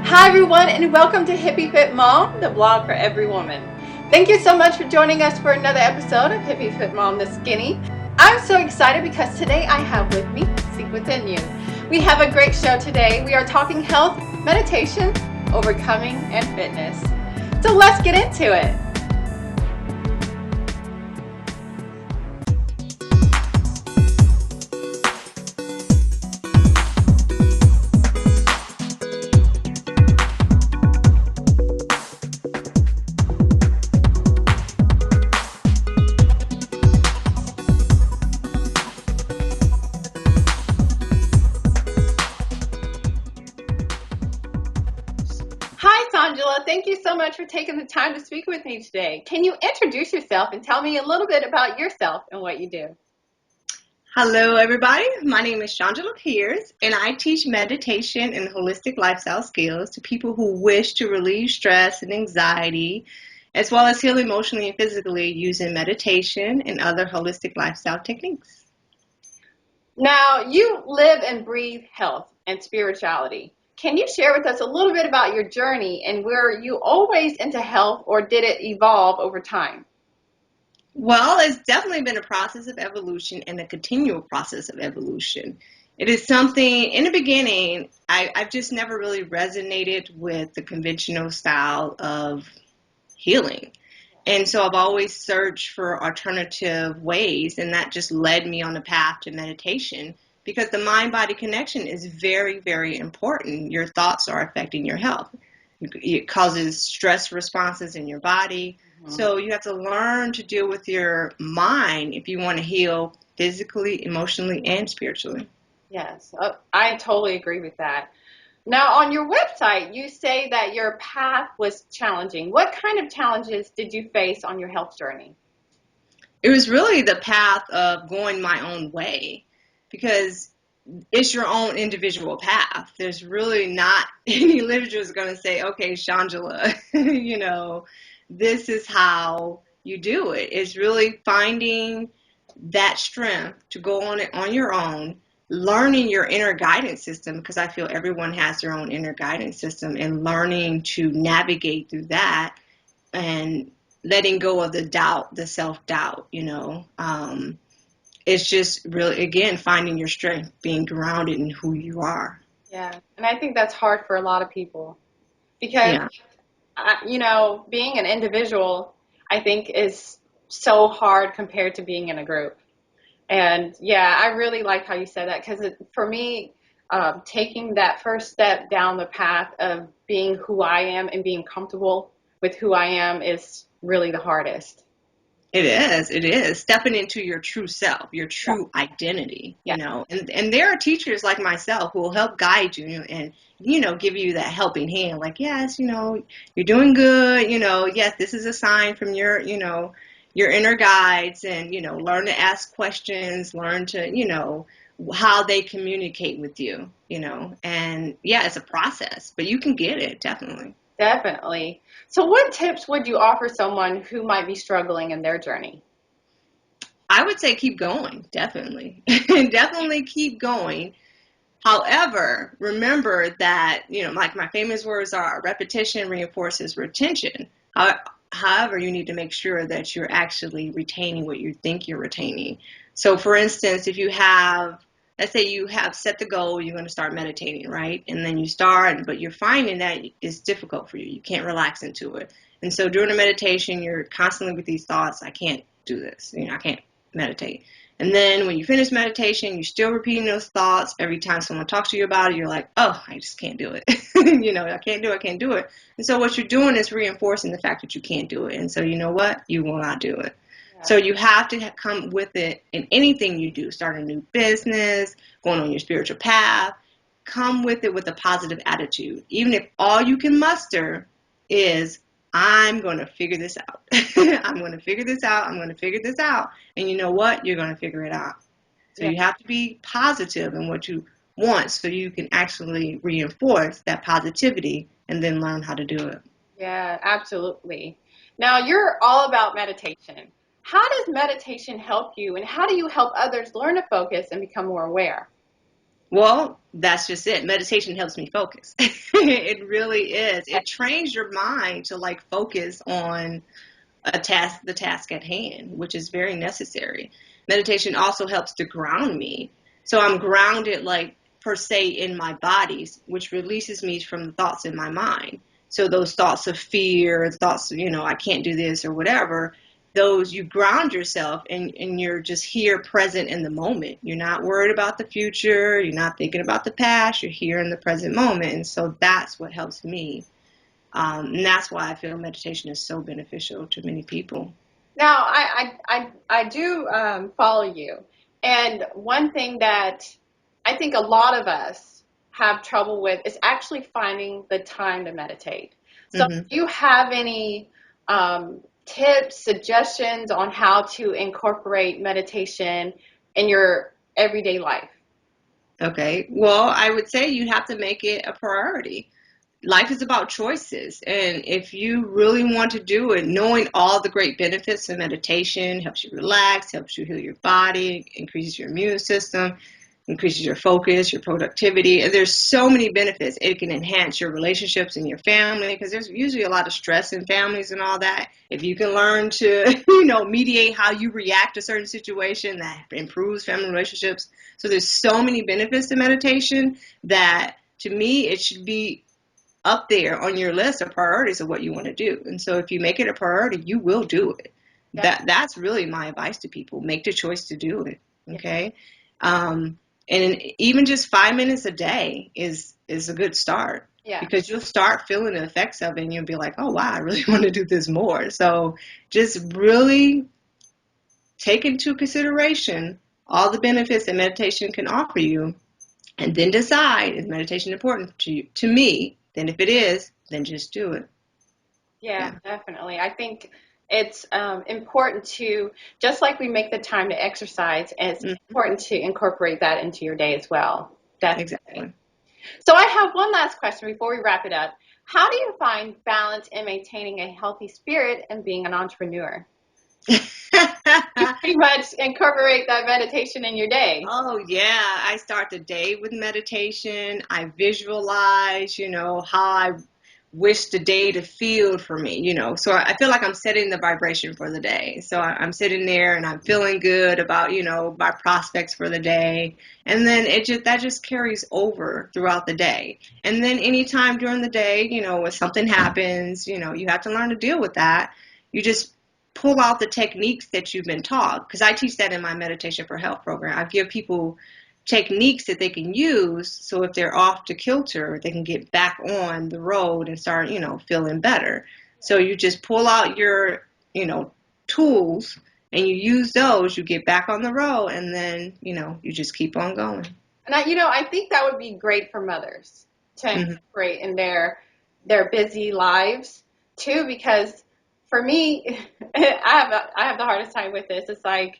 Hi everyone, and welcome to Hippie Fit Mom, the blog for every woman. Thank you so much for joining us for another episode of Hippie Fit Mom the Skinny. I'm so excited because today I have with me Seek Within You. We have a great show today. We are talking health, meditation, overcoming, and fitness. So let's get into it. Hi, Sanjula. Thank you so much for taking the time to speak with me today. Can you introduce yourself and tell me a little bit about yourself and what you do? Hello, everybody. My name is Shangela Pierce, and I teach meditation and holistic lifestyle skills to people who wish to relieve stress and anxiety, as well as heal emotionally and physically using meditation and other holistic lifestyle techniques. Now, you live and breathe health and spirituality. Can you share with us a little bit about your journey and were you always into health or did it evolve over time? Well, it's definitely been a process of evolution and a continual process of evolution. It is something, in the beginning, I've just never really resonated with the conventional style of healing. And so I've always searched for alternative ways, and that just led me on the path to meditation because the mind body connection is very, very important. Your thoughts are affecting your health, it causes stress responses in your body. So you have to learn to deal with your mind if you want to heal physically, emotionally, and spiritually. Yes, I totally agree with that. Now, on your website, you say that your path was challenging. What kind of challenges did you face on your health journey? It was really the path of going my own way because it's your own individual path. There's really not any literature is going to say, okay, Shangela, this is how you do it. It's really finding that strength to go on it on your own, learning your inner guidance system, because I feel everyone has their own inner guidance system, and learning to navigate through that and letting go of the doubt, the self-doubt. It's just really, again, finding your strength, being grounded in who you are. Yeah, and I think that's hard for a lot of people because, Yeah, being an individual, I think is so hard compared to being in a group. And yeah, I really like how you said that because for me, taking that first step down the path of being who I am and being comfortable with who I am is really the hardest. it is. It is stepping into your true self, your Yeah. true identity, Yeah. and there are teachers like myself who will help guide you and, give you that helping hand. Like, yes, you're doing good. Yes, this is a sign from your inner guides and, learn to ask questions, learn to, how they communicate with you. And yeah, it's a process, but you can get it definitely. Definitely. So, what tips would you offer someone who might be struggling in their journey? I would say keep going, definitely. Definitely keep going. However, remember that, like my famous words are repetition reinforces retention. However, you need to make sure that you're actually retaining what you think you're retaining. So, for instance, if you have, let's say you have set the goal, you're going to start meditating, right? And then you start, but you're finding that it's difficult for you. You can't relax into it. And so during the meditation, you're constantly with these thoughts, I can't do this. I can't meditate. And then when you finish meditation, you're still repeating those thoughts. Every time someone talks to you about it, you're like, oh, I just can't do it. I can't do it. And so what you're doing is reinforcing the fact that you can't do it. And so you know what? You will not do it. Yeah. So you have to come with it in anything you do, start a new business, going on your spiritual path. Come with it with a positive attitude. Even if all you can muster is, I'm going to figure this out. I'm going to figure this out. I'm going to figure this out. And you know what? You're going to figure it out. So Yeah. you have to be positive in what you want so you can actually reinforce that positivity and then learn how to do it. Yeah, absolutely. Now, you're all about meditation. How does meditation help you, and how do you help others learn to focus and become more aware? Well, that's just it. Meditation helps me focus. It really is. It trains your mind to like focus on the task at hand, which is very necessary. Meditation also helps to ground me. So I'm grounded, like, per se, in my bodies, which releases me from the thoughts in my mind. So those thoughts of fear, thoughts of, I can't do this or whatever, those you ground yourself and you're just here present in the moment. You're not worried about the future. You're not thinking about the past. You're here in the present moment. And so that's what helps me. And that's why I feel meditation is so beneficial to many people. Now, I do follow you. And one thing that I think a lot of us have trouble with is actually finding the time to meditate. So, Hmm. do you have any tips, suggestions on how to incorporate meditation in your everyday life? Okay. Well, I would say you have to make it a priority. Life is about choices. And if you really want to do it, knowing all the great benefits of meditation helps you relax, helps you heal your body, increases your immune system, increases your focus, your productivity. And there's so many benefits. It can enhance your relationships and your family because there's usually a lot of stress in families and all that. If you can learn to, mediate how you react to certain situation, that improves family relationships. So there's so many benefits to meditation that to me it should be up there on your list of priorities of what you want to do. And so if you make it a priority, you will do it. Yeah. That's really my advice to people. Make the choice to do it. Okay. And even just 5 minutes a day is a good start Yeah. because you'll start feeling the effects of it and you'll be like, oh wow, I really want to do this more. So just really take into consideration all the benefits that meditation can offer you and then decide, is meditation important to you, to me? Then if it is, then just do it. Yeah, Yeah, definitely. I think it's important to, just like we make the time to exercise, it's mm, important to incorporate that into your day as well. Definitely. exactly. So I have one last question before we wrap it up. How do you find balance in maintaining a healthy spirit and being an entrepreneur? You pretty much incorporate that meditation in your day. Oh yeah, I start the day with meditation. I visualize, how I wish the day to feel for me, So I feel like I'm setting the vibration for the day. So I'm sitting there and I'm feeling good about, my prospects for the day. And then that just carries over throughout the day. And then anytime during the day, when something happens, you have to learn to deal with that. You just pull out the techniques that you've been taught, because I teach that in my Meditation for Health program. I give people techniques that they can use so if they're off to kilter, they can get back on the road and start, feeling better. So you just pull out your, tools and you use those, you get back on the road, and then, you just keep on going. And I think that would be great for mothers to Hmm. incorporate in their busy lives too, because for me, I have the hardest time with this. It's like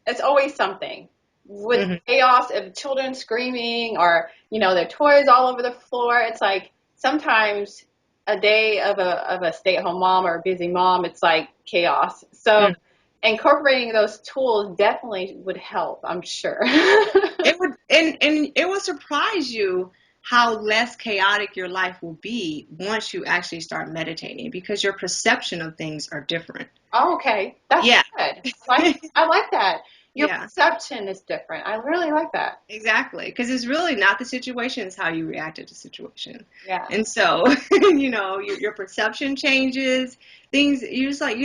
it's always something with Hmm. chaos of children screaming or their toys all over the floor. It's like sometimes a day of a stay-at-home mom or a busy mom, it's like chaos. So incorporating those tools definitely would help, I'm sure. It would, and it will surprise you how less chaotic your life will be once you actually start meditating because your perception of things are different. Oh, okay, that's Yeah. good. I like that. Your Yeah. perception is different. I really like that. Exactly, because it's really not the situation; it's how you react to the situation. Yeah. And so, your perception changes. Things you set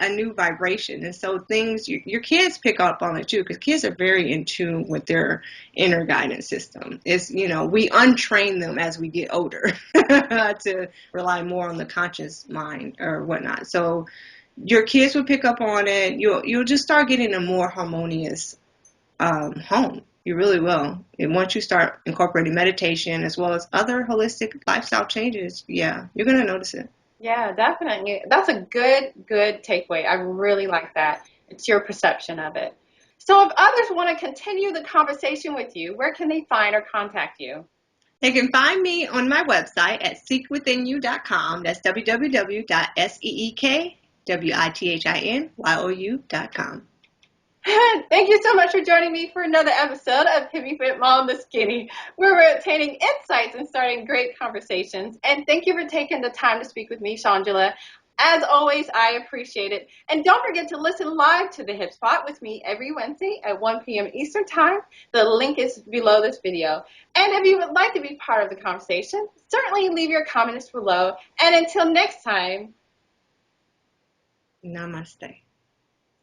a new vibration, and so things your kids pick up on it too, because kids are very in tune with their inner guidance system. It's we untrain them as we get older to rely more on the conscious mind or whatnot. So your kids will pick up on it. You'll just start getting a more harmonious home. You really will. And once you start incorporating meditation as well as other holistic lifestyle changes, yeah, you're going to notice it. Yeah, definitely. That's a good takeaway. I really like that. It's your perception of it. So if others want to continue the conversation with you, where can they find or contact you? They can find me on my website at seekwithinyou.com. That's www.seekwithinyou.com. Thank you so much for joining me for another episode of Hippie Fit Mom the Skinny, where we're obtaining insights and starting great conversations. And thank you for taking the time to speak with me, Shangela. As always, I appreciate it. And don't forget to listen live to the Hip Spot with me every Wednesday at 1 p.m. Eastern Time. The link is below this video. And if you would like to be part of the conversation, certainly leave your comments below. And until next time, Namaste.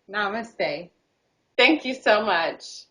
namaste. Thank you so much.